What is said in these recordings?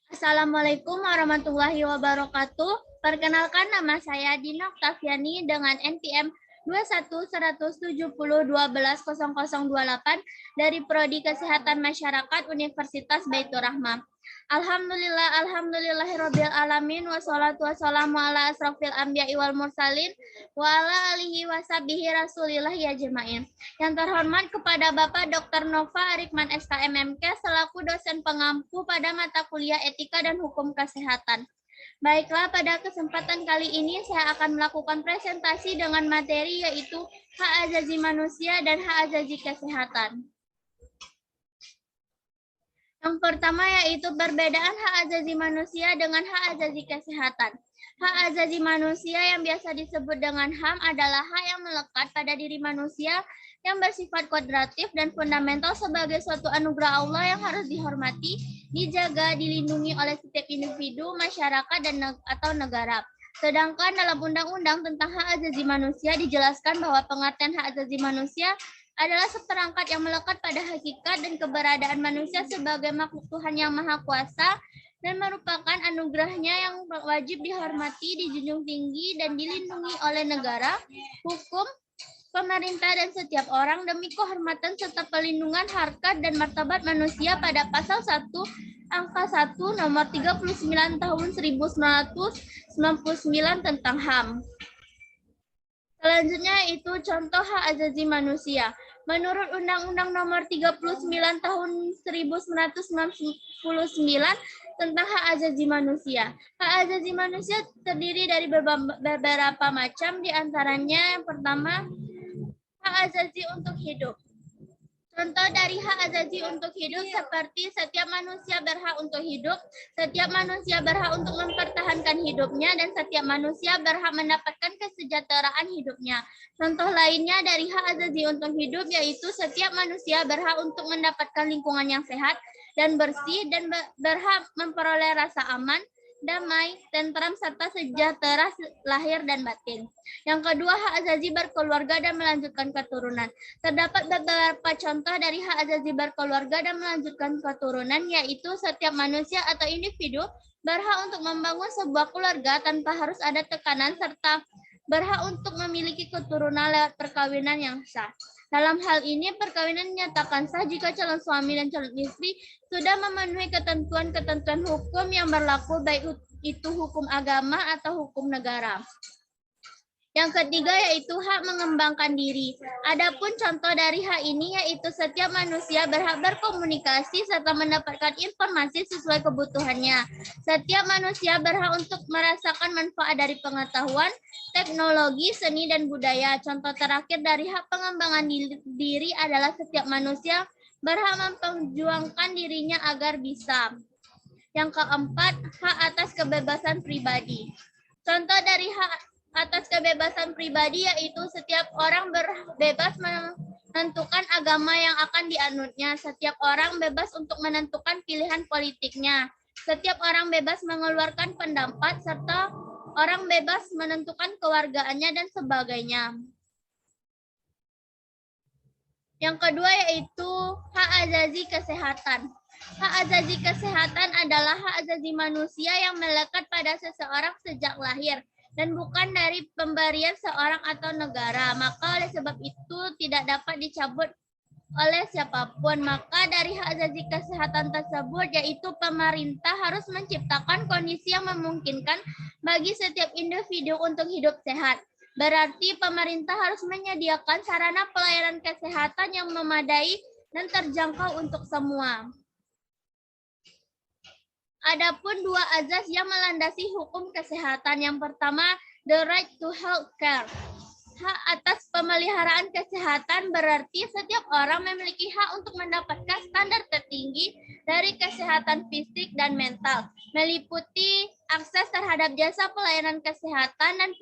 Assalamualaikum warahmatullahi wabarakatuh. Perkenalkan, nama saya Dina Oktaviani dengan NPM 21-170-12-0028 dari Prodi Kesehatan Masyarakat Universitas Baitur Rahmah. Alhamdulillahirabbil alamin wassalatu wassalamu ala asrofil anbiya'i wal mursalin wa ala alihi washabihi rasulillah ya jemain. Yang terhormat kepada Bapak Dr. Nova Arikman SKMMK selaku dosen pengampu pada mata kuliah Etika dan Hukum Kesehatan. Baiklah, pada kesempatan kali ini saya akan melakukan presentasi dengan materi yaitu hak asasi manusia dan hak asasi kesehatan. Yang pertama yaitu perbedaan hak asasi manusia dengan hak asasi kesehatan. Hak asasi manusia yang biasa disebut dengan HAM adalah hak yang melekat pada diri manusia yang bersifat kodratif dan fundamental sebagai suatu anugerah Allah yang harus dihormati, dijaga, dilindungi oleh setiap individu, masyarakat, atau negara. Sedangkan dalam Undang-Undang tentang Hak Asasi Manusia dijelaskan bahwa pengertian hak asasi manusia adalah seperangkat yang melekat pada hakikat dan keberadaan manusia sebagai makhluk Tuhan yang Maha Kuasa dan merupakan anugerahnya yang wajib dihormati, dijunjung tinggi, dan dilindungi oleh negara, hukum, pemerintah, dan setiap orang demi kehormatan serta pelindungan harkat dan martabat manusia pada pasal 1 angka 1 nomor 39 tahun 1999 tentang HAM. Selanjutnya itu contoh hak asasi manusia. Menurut Undang-Undang Nomor 39 Tahun 1999 tentang hak asasi manusia. Hak asasi manusia terdiri dari beberapa macam, diantaranya yang pertama hak asasi untuk hidup. Contoh dari hak asasi untuk hidup seperti setiap manusia berhak untuk hidup, setiap manusia berhak untuk mempertahankan hidupnya, dan setiap manusia berhak mendapatkan kesejahteraan hidupnya. Contoh lainnya dari hak asasi untuk hidup yaitu setiap manusia berhak untuk mendapatkan lingkungan yang sehat dan bersih dan berhak memperoleh rasa aman, damai, tentram, serta sejahtera lahir dan batin. Yang kedua, hak asasi berkeluarga dan melanjutkan keturunan. Terdapat beberapa contoh dari hak asasi berkeluarga dan melanjutkan keturunan, yaitu setiap manusia atau individu berhak untuk membangun sebuah keluarga tanpa harus ada tekanan, serta berhak untuk memiliki keturunan lewat perkawinan yang sah. Dalam hal ini, perkawinan dinyatakan sah jika calon suami dan calon istri sudah memenuhi ketentuan-ketentuan hukum yang berlaku, baik itu hukum agama atau hukum negara. Yang ketiga yaitu hak mengembangkan diri. Adapun contoh dari hak ini yaitu setiap manusia berhak berkomunikasi serta mendapatkan informasi sesuai kebutuhannya. Setiap manusia berhak untuk merasakan manfaat dari pengetahuan, teknologi, seni, dan budaya. Contoh terakhir dari hak pengembangan diri adalah setiap manusia berhak memperjuangkan dirinya agar bisa. Yang keempat, hak atas kebebasan pribadi. Contoh dari hak atas kebebasan pribadi yaitu setiap orang bebas menentukan agama yang akan dianutnya. Setiap orang bebas untuk menentukan pilihan politiknya. Setiap orang bebas mengeluarkan pendapat serta orang bebas menentukan kewargaannya dan sebagainya. Yang kedua yaitu hak asasi kesehatan. Hak asasi kesehatan adalah hak asasi manusia yang melekat pada seseorang sejak lahir dan bukan dari pemberian seorang atau negara. Maka oleh sebab itu tidak dapat dicabut oleh siapapun. Maka dari hak asasi kesehatan tersebut yaitu pemerintah harus menciptakan kondisi yang memungkinkan bagi setiap individu untuk hidup sehat. Berarti pemerintah harus menyediakan sarana pelayanan kesehatan yang memadai dan terjangkau untuk semua. Adapun dua azas yang melandasi hukum kesehatan. Yang pertama, the right to health care. Hak atas pemeliharaan kesehatan berarti setiap orang memiliki hak untuk mendapatkan standar tertinggi dari kesehatan fisik dan mental, meliputi akses terhadap jasa pelayanan kesehatan dan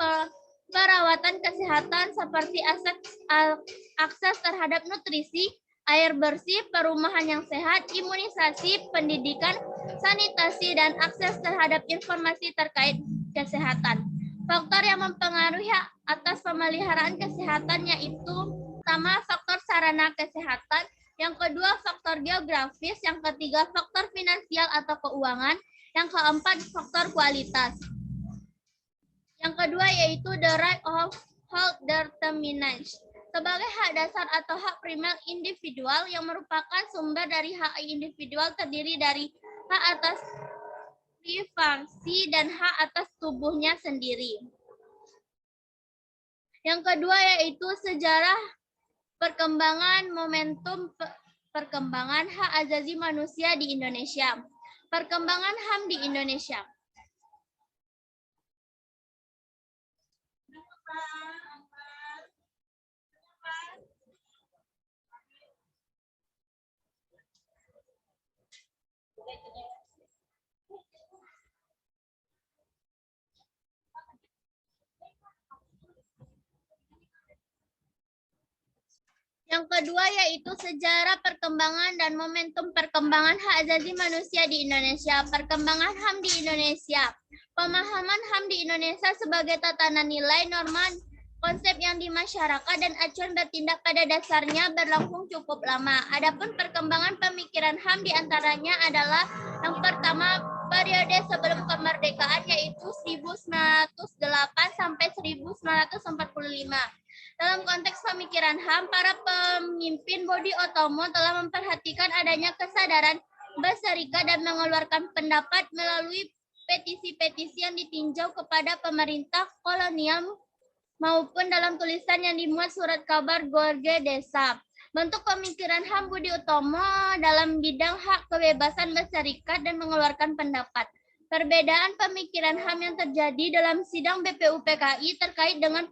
perawatan kesehatan seperti akses terhadap nutrisi, air bersih, perumahan yang sehat, imunisasi, pendidikan, sanitasi, dan akses terhadap informasi terkait kesehatan. Faktor yang mempengaruhi atas pemeliharaan kesehatan yaitu pertama faktor sarana kesehatan, yang kedua faktor geografis, yang ketiga faktor finansial atau keuangan, Yang keempat, faktor kualitas. Yang kedua yaitu the right of self-determination. Sebagai hak dasar atau hak primer individual yang merupakan sumber dari hak individual terdiri dari hak atas privasi dan hak atas tubuhnya sendiri. Yang kedua yaitu sejarah perkembangan momentum perkembangan hak asasi manusia di Indonesia. Perkembangan HAM di Indonesia. Yang kedua yaitu sejarah perkembangan dan momentum perkembangan hak asasi manusia di Indonesia. Perkembangan HAM di Indonesia. Pemahaman HAM di Indonesia sebagai tatanan nilai, norma, konsep yang di masyarakat dan acuan bertindak pada dasarnya berlangsung cukup lama. Adapun perkembangan pemikiran HAM diantaranya adalah yang pertama periode sebelum kemerdekaan yaitu 1908 sampai 1945. Dalam konteks pemikiran HAM, para pemimpin Budi Utomo telah memperhatikan adanya kesadaran berserikat dan mengeluarkan pendapat melalui petisi-petisi yang ditinjau kepada pemerintah kolonial maupun dalam tulisan yang dimuat surat kabar Gorge Desa. Bentuk pemikiran HAM Budi Utomo dalam bidang hak kebebasan berserikat dan mengeluarkan pendapat. Perbedaan pemikiran HAM yang terjadi dalam sidang BPUPKI terkait dengan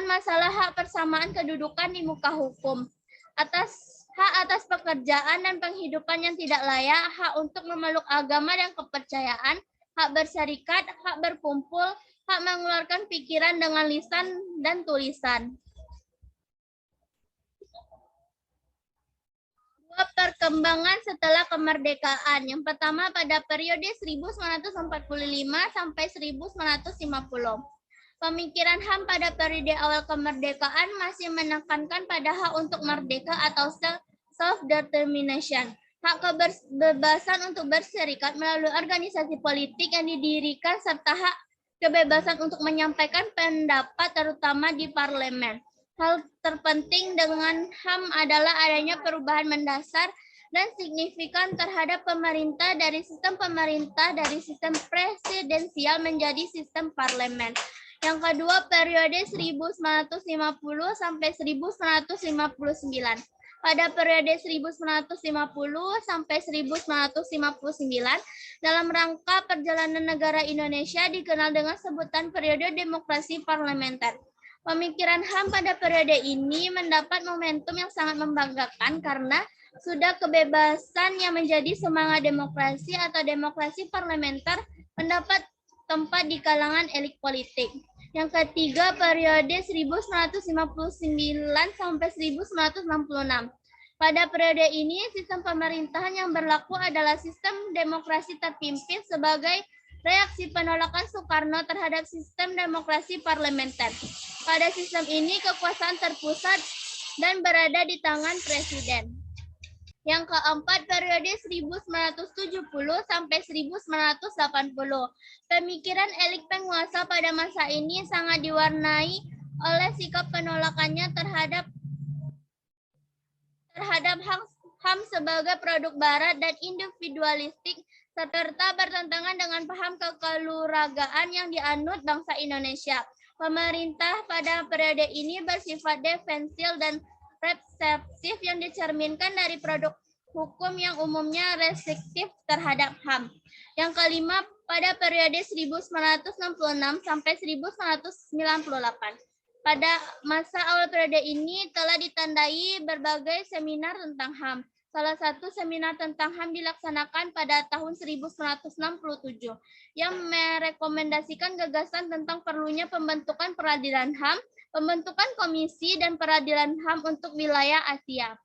masalah hak persamaan kedudukan di muka hukum, hak atas pekerjaan dan penghidupan yang tidak layak, hak untuk memeluk agama dan kepercayaan, hak berserikat, hak berkumpul, hak mengeluarkan pikiran dengan lisan dan tulisan. Perkembangan setelah kemerdekaan. Yang pertama pada periode 1945 sampai 1950. Pemikiran HAM pada periode awal kemerdekaan masih menekankan pada hak untuk merdeka atau self-determination. Hak kebebasan untuk berserikat melalui organisasi politik yang didirikan serta hak kebebasan untuk menyampaikan pendapat terutama di parlemen. Hal terpenting dengan HAM adalah adanya perubahan mendasar dan signifikan terhadap pemerintah dari sistem presidensial menjadi sistem parlemen. Yang kedua, periode 1950 sampai 1959. Pada periode 1950 sampai 1959, dalam rangka perjalanan negara Indonesia dikenal dengan sebutan periode demokrasi parlementer. Pemikiran HAM pada periode ini mendapat momentum yang sangat membanggakan karena sudah kebebasan yang menjadi semangat demokrasi atau demokrasi parlementer mendapat tempat di kalangan elit politik. Yang ketiga, periode 1959 sampai 1966. Pada periode ini, sistem pemerintahan yang berlaku adalah sistem demokrasi terpimpin sebagai reaksi penolakan Soekarno terhadap sistem demokrasi parlementer. Pada sistem ini, kekuasaan terpusat dan berada di tangan presiden. Yang keempat, periode 1970 sampai 1980. Pemikiran elit penguasa pada masa ini sangat diwarnai oleh sikap penolakannya terhadap HAM sebagai produk barat dan individualistik serta bertentangan dengan paham kekeluragaan yang dianut bangsa Indonesia. Pemerintah pada periode ini bersifat defensif dan represif yang dicerminkan dari produk hukum yang umumnya restriktif terhadap HAM. Yang kelima, pada periode 1966 sampai 1998. Pada masa awal periode ini telah ditandai berbagai seminar tentang HAM. Salah satu seminar tentang HAM dilaksanakan pada tahun 1967 yang merekomendasikan gagasan tentang perlunya pembentukan peradilan HAM, pembentukan komisi dan peradilan HAM untuk wilayah Asia.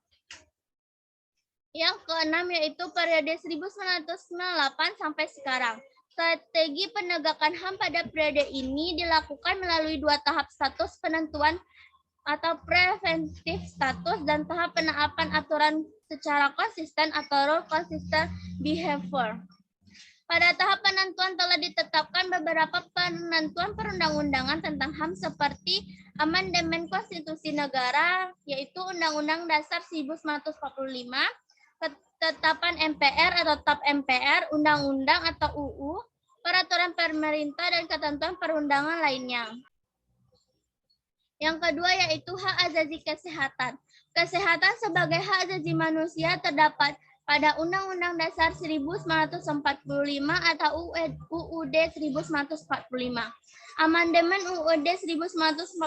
Yang keenam yaitu periode 1998 sampai sekarang. Strategi penegakan HAM pada periode ini dilakukan melalui dua tahap: status penentuan atau preventif status dan tahap penerapan aturan secara konsisten atau rule consistent behavior. Pada tahap penentuan telah ditetapkan beberapa penentuan perundang-undangan tentang HAM seperti Amandemen Konstitusi Negara, yaitu Undang-Undang Dasar 1945, Ketetapan MPR atau TAP MPR, Undang-Undang atau UU, Peraturan Pemerintah, dan ketentuan perundangan lainnya. Yang kedua yaitu hak azazi kesehatan. Kesehatan sebagai hak azazi manusia terdapat pada Undang-Undang Dasar 1945 atau UUD 1945. Amandemen UUD 1945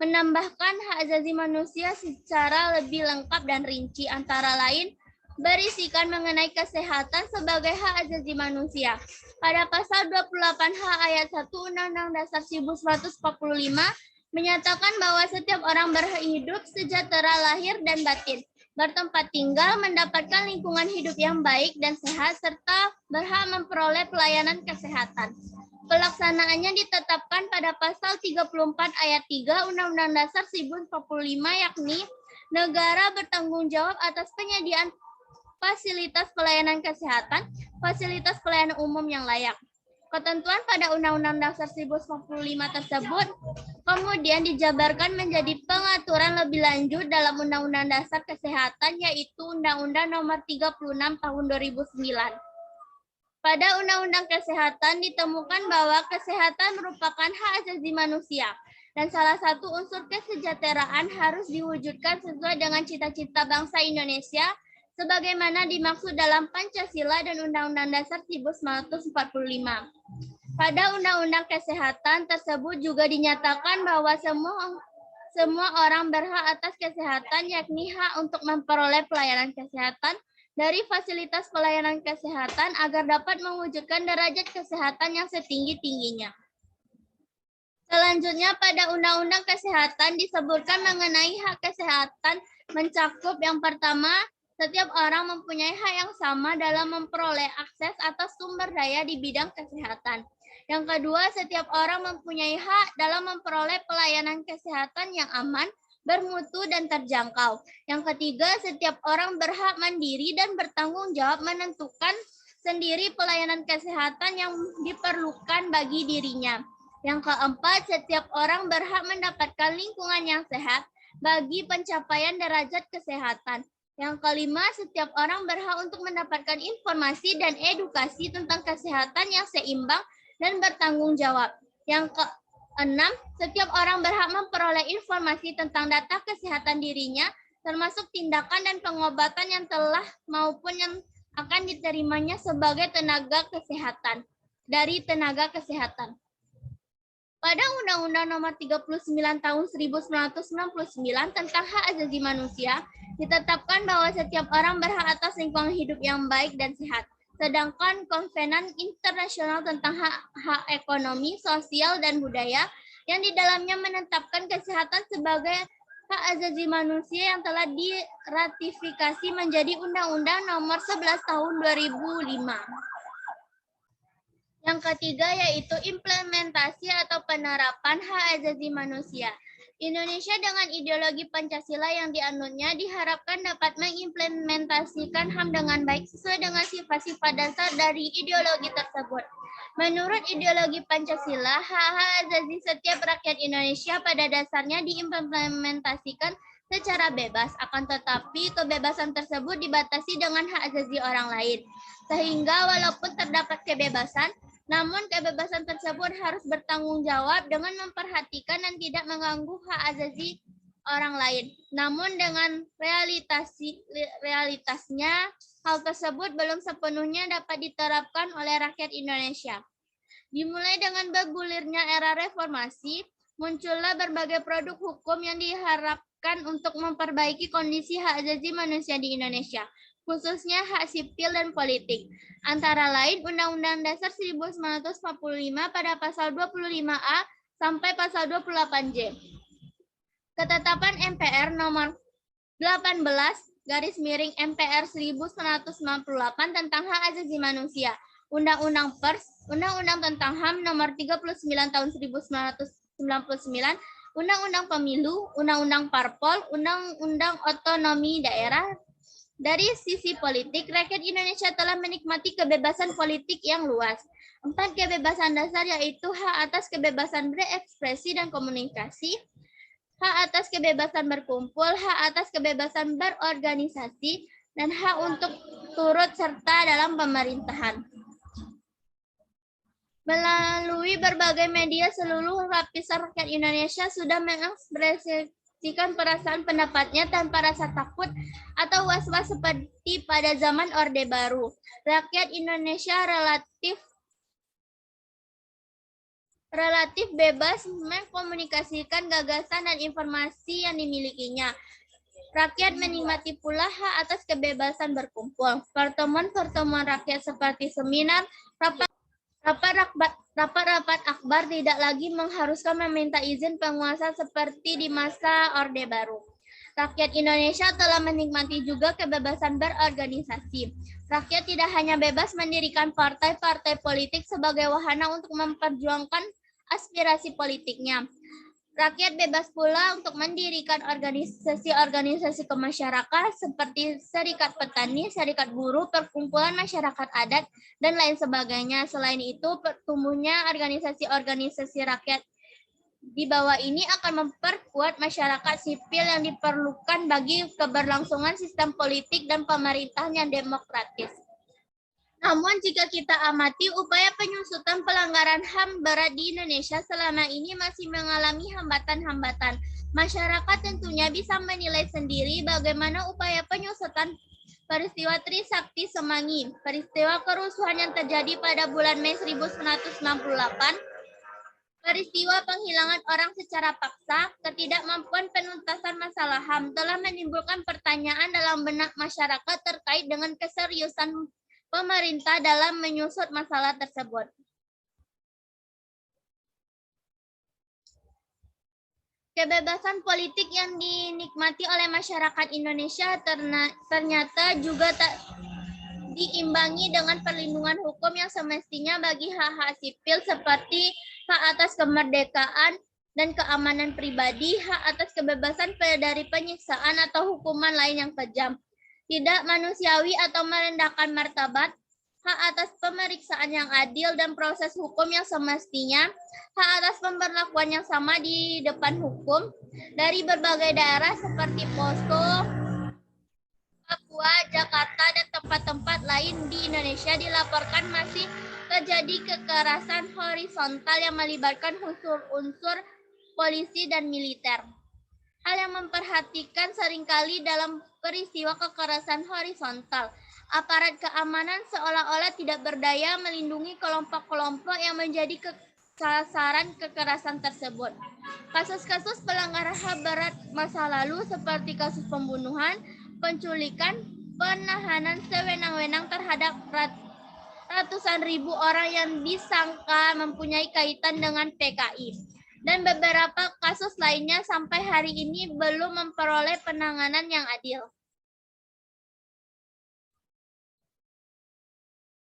menambahkan hak azazi manusia secara lebih lengkap dan rinci, antara lain berisikan mengenai kesehatan sebagai hak azazi manusia. Pada pasal 28H ayat 1 Undang-Undang Dasar 1945 menyatakan bahwa setiap orang berhak hidup sejahtera lahir dan batin, bertempat tinggal, mendapatkan lingkungan hidup yang baik dan sehat, serta berhak memperoleh pelayanan kesehatan. Pelaksanaannya ditetapkan pada pasal 34 ayat 3 Undang-Undang Dasar 1945, yakni negara bertanggung jawab atas penyediaan fasilitas pelayanan kesehatan, fasilitas pelayanan umum yang layak. Ketentuan pada Undang-Undang Dasar 1945 tersebut kemudian dijabarkan menjadi pengaturan lebih lanjut dalam Undang-Undang Dasar Kesehatan, yaitu Undang-Undang Nomor 36 Tahun 2009. Pada Undang-Undang Kesehatan ditemukan bahwa kesehatan merupakan hak asasi manusia, dan salah satu unsur kesejahteraan harus diwujudkan sesuai dengan cita-cita bangsa Indonesia sebagaimana dimaksud dalam Pancasila dan Undang-Undang Dasar 1945. Pada Undang-Undang Kesehatan tersebut juga dinyatakan bahwa semua orang berhak atas kesehatan, yakni hak untuk memperoleh pelayanan kesehatan dari fasilitas pelayanan kesehatan agar dapat mewujudkan derajat kesehatan yang setinggi-tingginya. Selanjutnya, pada Undang-Undang Kesehatan disebutkan mengenai hak kesehatan mencakup yang pertama, setiap orang mempunyai hak yang sama dalam memperoleh akses atas sumber daya di bidang kesehatan. Yang kedua, setiap orang mempunyai hak dalam memperoleh pelayanan kesehatan yang aman, bermutu, dan terjangkau. Yang ketiga, setiap orang berhak mandiri dan bertanggung jawab menentukan sendiri pelayanan kesehatan yang diperlukan bagi dirinya. Yang keempat, setiap orang berhak mendapatkan lingkungan yang sehat bagi pencapaian derajat kesehatan. Yang kelima, setiap orang berhak untuk mendapatkan informasi dan edukasi tentang kesehatan yang seimbang dan bertanggung jawab. Yang keenam, setiap orang berhak memperoleh informasi tentang data kesehatan dirinya, termasuk tindakan dan pengobatan yang telah maupun yang akan diterimanya sebagai tenaga kesehatan dari tenaga kesehatan. Pada Undang-Undang Nomor 39 Tahun 1999 tentang Hak Asasi Manusia, ditetapkan bahwa setiap orang berhak atas lingkungan hidup yang baik dan sehat. Sedangkan Konvenan Internasional tentang Hak Ekonomi, Sosial, dan Budaya yang di dalamnya menetapkan kesehatan sebagai hak asasi manusia yang telah diratifikasi menjadi Undang-Undang Nomor 11 Tahun 2005. Yang ketiga yaitu implementasi atau penerapan hak asasi manusia. Indonesia dengan ideologi Pancasila yang dianutnya diharapkan dapat mengimplementasikan HAM dengan baik sesuai dengan sifat-sifat dasar dari ideologi tersebut. Menurut ideologi Pancasila, hak-hak asasi setiap rakyat Indonesia pada dasarnya diimplementasikan secara bebas, akan tetapi kebebasan tersebut dibatasi dengan hak asasi orang lain. Sehingga walaupun terdapat kebebasan, namun kebebasan tersebut harus bertanggung jawab dengan memperhatikan dan tidak mengganggu hak asasi orang lain. Namun dengan realitasnya, hal tersebut belum sepenuhnya dapat diterapkan oleh rakyat Indonesia. Dimulai dengan bergulirnya era reformasi, muncullah berbagai produk hukum yang diharapkan untuk memperbaiki kondisi hak asasi manusia di Indonesia, khususnya hak sipil dan politik. Antara lain Undang-Undang Dasar 1945 pada pasal 25A sampai pasal 28J. Ketetapan MPR nomor 18/MPR 1998 tentang hak asasi manusia. Undang-Undang Pers, Undang-Undang tentang HAM nomor 39 tahun 1999, Undang-Undang Pemilu, Undang-Undang Parpol, Undang-Undang Otonomi Daerah, Dari sisi politik, rakyat Indonesia telah menikmati kebebasan politik yang luas. 4 kebebasan dasar yaitu hak atas kebebasan berekspresi dan komunikasi, hak atas kebebasan berkumpul, hak atas kebebasan berorganisasi, dan hak untuk turut serta dalam pemerintahan. Melalui berbagai media, seluruh lapisan rakyat Indonesia sudah mengekspresikan perasaan pendapatnya tanpa rasa takut atau was-was seperti pada zaman Orde Baru. Rakyat Indonesia relatif bebas mengkomunikasikan gagasan dan informasi yang dimilikinya. Rakyat menikmati pula hak atas kebebasan berkumpul. Pertemuan-pertemuan rakyat seperti seminar, rapat-rapat akbar tidak lagi mengharuskan meminta izin penguasa seperti di masa Orde Baru. Rakyat Indonesia telah menikmati juga kebebasan berorganisasi. Rakyat tidak hanya bebas mendirikan partai-partai politik sebagai wahana untuk memperjuangkan aspirasi politiknya. Rakyat bebas pula untuk mendirikan organisasi-organisasi kemasyarakatan seperti serikat petani, serikat buruh, perkumpulan masyarakat adat, dan lain sebagainya. Selain itu, tumbuhnya organisasi-organisasi rakyat di bawah ini akan memperkuat masyarakat sipil yang diperlukan bagi keberlangsungan sistem politik dan pemerintahan yang demokratis. Namun jika kita amati upaya penyusutan pelanggaran HAM berat di Indonesia selama ini masih mengalami hambatan-hambatan. Masyarakat tentunya bisa menilai sendiri bagaimana upaya penyusutan peristiwa Trisakti Semanggi, peristiwa kerusuhan yang terjadi pada bulan Mei 1998, peristiwa penghilangan orang secara paksa, ketidakmampuan penuntasan masalah HAM telah menimbulkan pertanyaan dalam benak masyarakat terkait dengan keseriusan pemerintah dalam menyusut masalah tersebut. Kebebasan politik yang dinikmati oleh masyarakat Indonesia ternyata juga tak diimbangi dengan perlindungan hukum yang semestinya bagi hak-hak sipil seperti hak atas kemerdekaan dan keamanan pribadi, hak atas kebebasan dari penyiksaan atau hukuman lain yang kejam, tidak manusiawi atau merendahkan martabat, hak atas pemeriksaan yang adil dan proses hukum yang semestinya, hak atas pemberlakuan yang sama di depan hukum. Dari berbagai daerah seperti Poso, Papua, Jakarta, dan tempat-tempat lain di Indonesia dilaporkan masih terjadi kekerasan horizontal yang melibatkan unsur-unsur polisi dan militer. Hal yang memperhatikan seringkali dalam peristiwa kekerasan horizontal, aparat keamanan seolah-olah tidak berdaya melindungi kelompok-kelompok yang menjadi sasaran kekerasan tersebut. Kasus-kasus pelanggaran HAM berat masa lalu seperti kasus pembunuhan, penculikan, penahanan sewenang-wenang terhadap ratusan ribu orang yang disangka mempunyai kaitan dengan PKI. Dan beberapa kasus lainnya sampai hari ini belum memperoleh penanganan yang adil.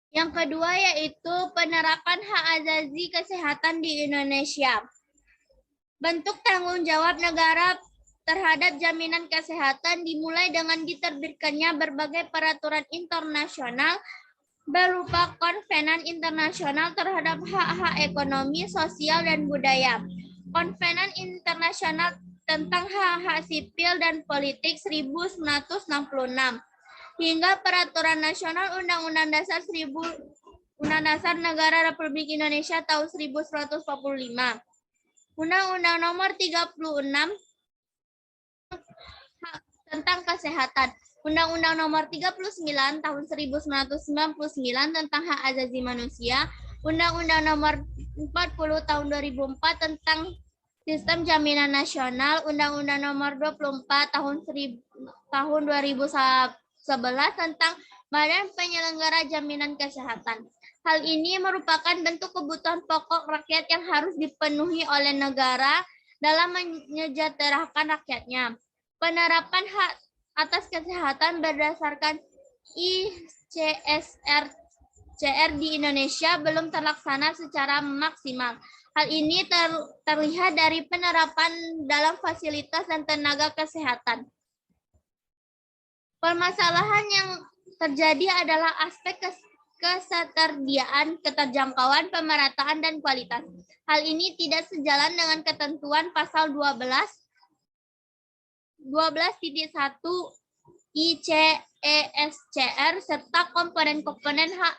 Yang kedua yaitu penerapan hak asasi kesehatan di Indonesia. Bentuk tanggung jawab negara terhadap jaminan kesehatan dimulai dengan diterbitkannya berbagai peraturan internasional berupa Konvenan Internasional terhadap Hak-Hak Ekonomi, Sosial, dan Budaya, Konvenan Internasional tentang Hak-Hak Sipil dan Politik 1966, hingga Peraturan Nasional Undang-Undang Dasar Negara Republik Indonesia tahun 1945, Undang-Undang Nomor 36 tentang Kesehatan, Undang-Undang Nomor 39 tahun 1999 tentang Hak Asasi Manusia, Undang-Undang Nomor 40 tahun 2004 tentang Sistem Jaminan Nasional, Undang-Undang Nomor 24 tahun 2011 tentang Badan Penyelenggara Jaminan Kesehatan. Hal ini merupakan bentuk kebutuhan pokok rakyat yang harus dipenuhi oleh negara dalam menyejahterakan rakyatnya. Penerapan hak atas kesehatan berdasarkan ICSR di Indonesia belum terlaksana secara maksimal. Hal ini terlihat dari penerapan dalam fasilitas dan tenaga kesehatan. Permasalahan yang terjadi adalah aspek ketersediaan, keterjangkauan, pemerataan, dan kualitas. Hal ini tidak sejalan dengan ketentuan pasal 12.1 ICESCR serta komponen-komponen hak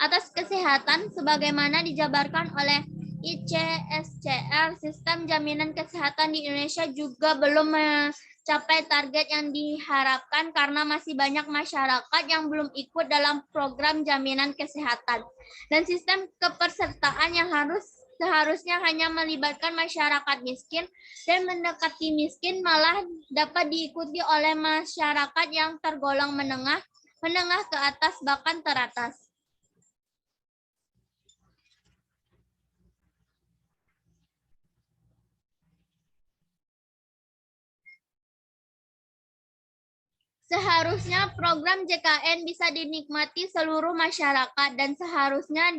atas kesehatan sebagaimana dijabarkan oleh ICESCR. Sistem jaminan kesehatan di Indonesia juga belum mencapai target yang diharapkan karena masih banyak masyarakat yang belum ikut dalam program jaminan kesehatan. Dan sistem kepesertaan yang seharusnya hanya melibatkan masyarakat miskin dan mendekati miskin malah dapat diikuti oleh masyarakat yang tergolong menengah ke atas bahkan teratas. Seharusnya program JKN bisa dinikmati seluruh masyarakat dan seharusnya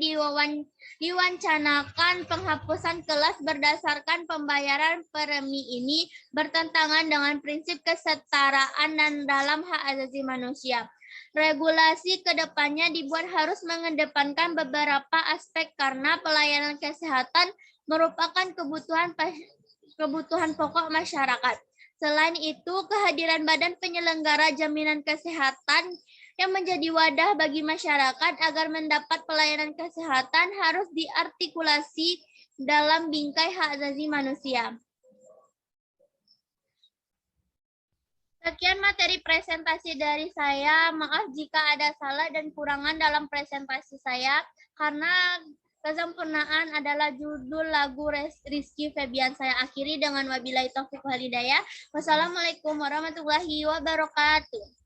diwancanakan penghapusan kelas berdasarkan pembayaran premi ini bertentangan dengan prinsip kesetaraan dan dalam hak asasi manusia. Regulasi ke depannya dibuat harus mengedepankan beberapa aspek karena pelayanan kesehatan merupakan kebutuhan pokok masyarakat. Selain itu, kehadiran Badan Penyelenggara Jaminan Kesehatan yang menjadi wadah bagi masyarakat agar mendapat pelayanan kesehatan harus diartikulasi dalam bingkai hak asasi manusia. Sekian materi presentasi dari saya. Maaf jika ada salah dan kurangan dalam presentasi saya, karena kesempurnaan adalah judul lagu Rizky Febian. Saya akhiri dengan wabillahi taufiq wal hidayah. Wassalamualaikum warahmatullahi wabarakatuh.